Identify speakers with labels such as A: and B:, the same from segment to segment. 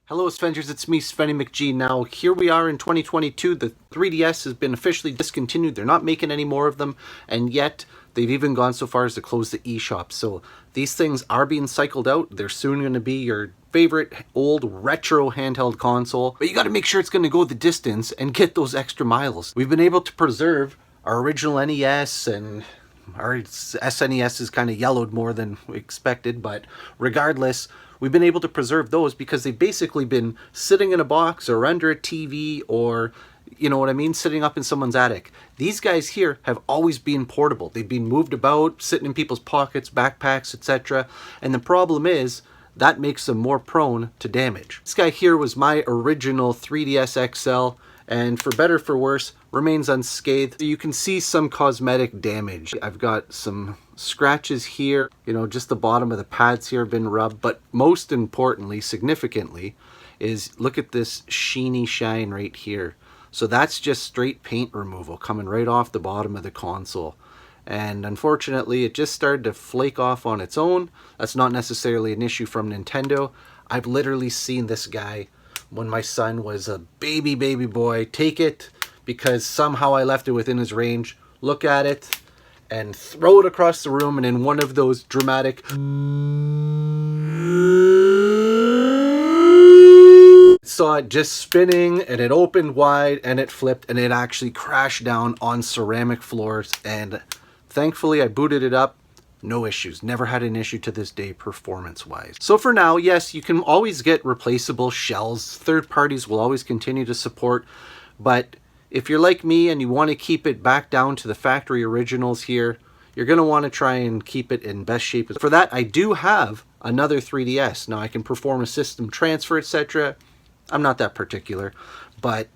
A: Hello Sven-gers, it's me, Svenny McG. Now, here we are in 2022. The 3DS has been officially discontinued. They're not making any more of them, and yet they've even gone so far as to close the eShop. So these things are being cycled out. They're soon going to be your favorite old retro handheld console, but you got to make sure it's going to go the distance and get those extra miles. We've been able to preserve our original NES, and our SNES is kind of yellowed more than we expected, but regardless, we've been able to preserve those because they've basically been sitting in a box or under a TV or, you know what I mean, sitting up in someone's attic. These guys here have always been portable. They've been moved about, sitting in people's pockets, backpacks, etc. And the problem is that makes them more prone to damage. This guy here was my original 3DS XL, and for better for worse, remains unscathed. You can see some cosmetic damage. I've got some scratches here, you know, just the bottom of the pads here have been rubbed, but most importantly, significantly, is look at this sheeny shine right here. So that's just straight paint removal coming right off the bottom of the console. And unfortunately, it just started to flake off on its own. That's not necessarily an issue from Nintendo. I've literally seen this guy when my son was a baby boy take it because somehow I left it within his range, look at it, and throw it across the room, and in one of those dramatic saw it just spinning, and it opened wide and it flipped and it actually crashed down on ceramic floors. And thankfully I booted it up. No issues. Never had an issue to this day performance-wise. So for now, yes, you can always get replaceable shells. Third parties will always continue to support. But if you're like me and you want to keep it back down to the factory originals here, you're going to want to try and keep it in best shape. For that, I do have another 3DS. Now I can perform a system transfer, etc. I'm not that particular, but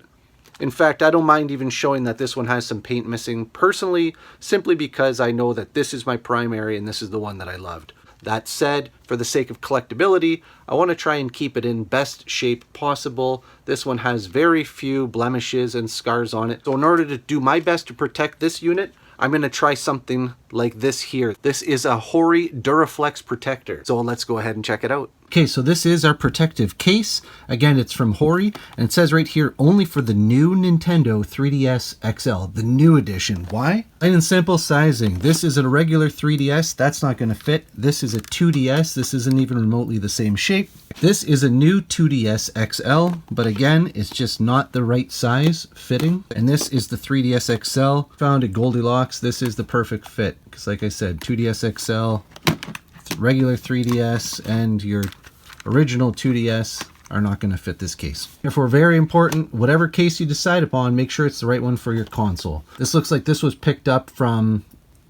A: in fact, I don't mind even showing that this one has some paint missing personally, simply because I know that this is my primary and this is the one that I loved. That said, for the sake of collectability, I want to try and keep it in best shape possible. This one has very few blemishes and scars on it. So in order to do my best to protect this unit, I'm going to try something like this here. This is a Hori Duraflexi Protector. So let's go ahead and check it out. Okay, so this is our protective case. Again, it's from Hori, and it says right here, only for the new Nintendo 3DS XL, the new edition. Why? Plain and simple sizing. This is a regular 3DS. That's not going to fit. This is a 2DS. This isn't even remotely the same shape. This is a new 2DS XL, but again, it's just not the right size fitting. And this is the 3DS XL. Found at Goldilocks. This is the perfect fit, because like I said, 2DS XL, regular 3DS, and your original 2DS are not going to fit this case. Therefore, very important, whatever case you decide upon, make sure it's the right one for your console. This looks like this was picked up from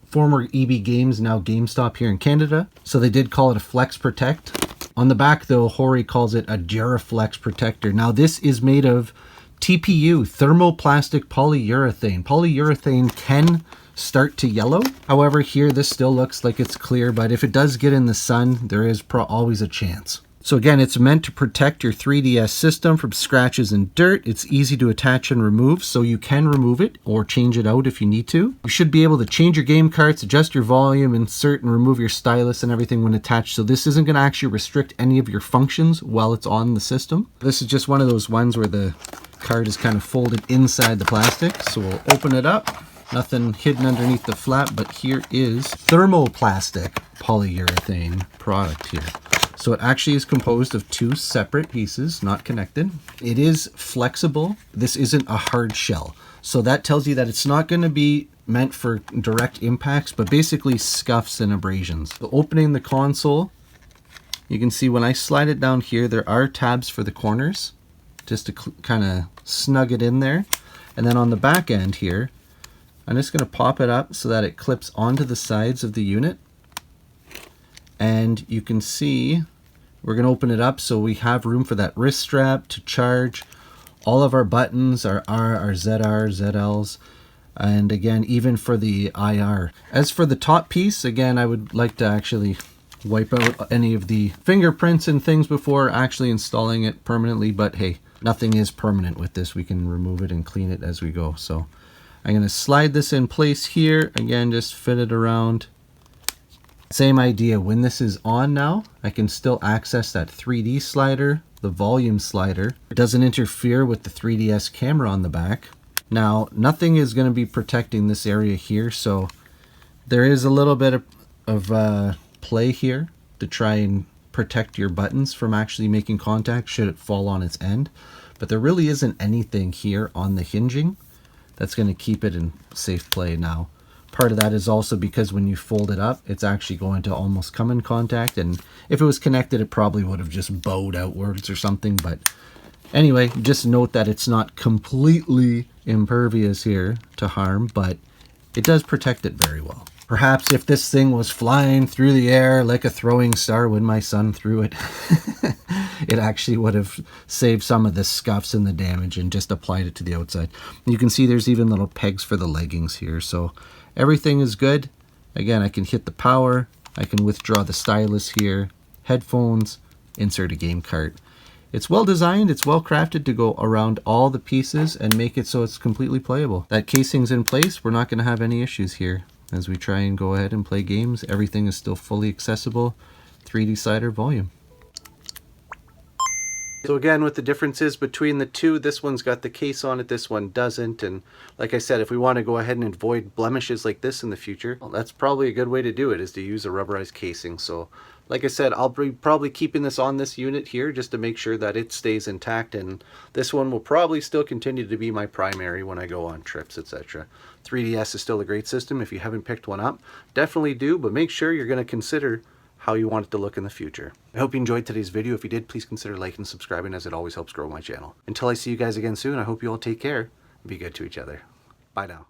A: former EB Games, now GameStop here in Canada. So they did call it a Flex Protect. On the back though, Hori calls it a Duraflex Protector. Now this is made of TPU, Thermoplastic Polyurethane. Polyurethane can start to yellow. However, here this still looks like it's clear, but if it does get in the sun, there is always a chance. So again, it's meant to protect your 3DS system from scratches and dirt. It's easy to attach and remove, so you can remove it or change it out if you need to. You should be able to change your game carts, adjust your volume, insert and remove your stylus and everything when attached. So this isn't going to actually restrict any of your functions while it's on the system. This is just one of those ones where the card is kind of folded inside the plastic. So we'll open it up. Nothing hidden underneath the flap, but here is thermoplastic polyurethane product here. So it actually is composed of two separate pieces, not connected. It is flexible. This isn't a hard shell. So that tells you that it's not going to be meant for direct impacts, but basically scuffs and abrasions. So opening the console, you can see when I slide it down here, there are tabs for the corners, just to kind of snug it in there. And then on the back end here, I'm just going to pop it up so that it clips onto the sides of the unit. And you can see we're going to open it up so we have room for that wrist strap to charge. All of our buttons are R, our ZR, ZLs, and again, even for the IR. As for the top piece, again, I would like to actually wipe out any of the fingerprints and things before actually installing it permanently, but hey, nothing is permanent with this. We can remove it and clean it as we go. So I'm going to slide this in place here. Again, just fit it around. Same idea. When this is on now, I can still access that 3D slider the volume slider. It doesn't interfere with the 3DS camera on the back. Now, nothing is going to be protecting this area here, so there is a little bit of play here to try and protect your buttons from actually making contact should it fall on its end. But there really isn't anything here on the hinging that's going to keep it in safe play now. Part of that is also because when you fold it up, it's actually going to almost come in contact, and if it was connected, it probably would have just bowed outwards or something. But anyway, just note that it's not completely impervious here to harm, but it does protect it very well. Perhaps if this thing was flying through the air like a throwing star when my son threw it, it actually would have saved some of the scuffs and the damage and just applied it to the outside. You can see there's even little pegs for the leggings here, so everything is good. Again, I can hit the power, I can withdraw the stylus here, headphones, insert a game cart. It's well designed, it's well crafted to go around all the pieces and make it so it's completely playable. That casing's in place, we're not going to have any issues here. As we try and go ahead and play games, everything is still fully accessible. 3D slider volume. So again, with the differences between the two, this one's got the case on it, this one doesn't. And like I said, if we want to go ahead and avoid blemishes like this in the future, well, that's probably a good way to do it, is to use a rubberized casing. So like I said, I'll be probably keeping this on this unit here just to make sure that it stays intact, and this one will probably still continue to be my primary when I go on trips, etc. 3DS is still a great system. If you haven't picked one up, definitely do, but make sure you're going to consider how you want it to look in the future. I hope you enjoyed today's video. If you did, please consider liking and subscribing, as it always helps grow my channel. Until I see you guys again soon, I hope you all take care and be good to each other. Bye now.